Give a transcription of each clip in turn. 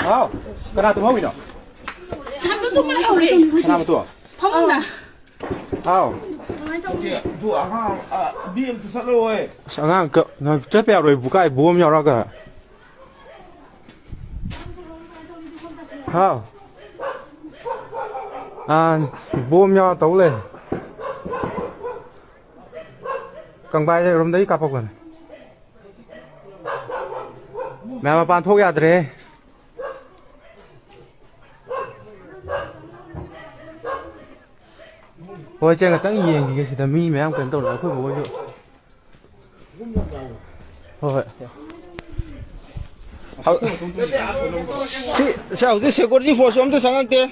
Hao, cái nào tụi mày nhỉ? Sao cứ tung lại đi? Cái nào mà tụi? Không nè. Hao. Tụi hàng biên từ sao rồi? Sáng ngang cỡ, nó chết bèo rồi, bố cái bố nhau ra cả. Hao. À, bố nhau tấu lên. Càng bay rồi đấy cặp học rồi. Mẹ mà bạn thuốc ra đấy. Ôi chơi cái tăng gì cái gì mi mẹ em cần tàu nó khôi bố chứ. Thôi. Sao cái xe đi phô xuống tới sáng ngang tê.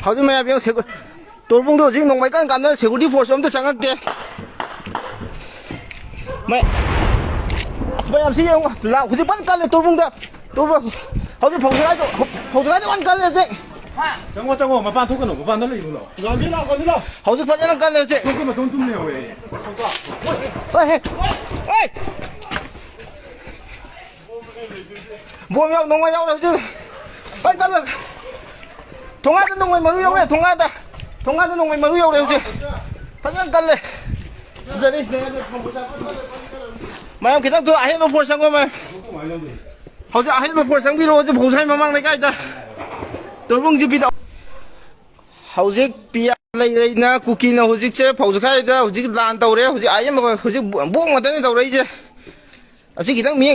Hầu như mẹ biết xe tôi vùng đồ gì nông mấy cái cảm giác xe đi phô xuống tới sáng ngang tê. Mẹ em xin không là cái gì bắt căn này tôi vùng đó. Tôi vùng hầu như phòng cái đó ăn căn này chứ. Chẳng có mà bạn thuốc cái nó bạn nó lấy rồi. Còn đi nào. Hầu như bắt ăn căn này chứ. Thuốc cái mà không tung nhiều vậy. Ê. Bố mẹ nông ai nhau đâu chứ. Ê tao được. Thông ai nông mày mà yêu này, thông ai nông mày mà yêu đây chứ. Bắt ăn căn này. Mày ông kita tuh akhir mau force sang mày. Hầu như akhir mau force sang video chứ bố sai mà mang này cái ta. Tôi vùng gì video. Hầu như pia lấy na cookie na hầu như chế phẫu thuật khai ra hầu như lan tàu đấy hầu như ai mà hầu như buông mà tới tàu đấy chứ. Chỉ kita miếng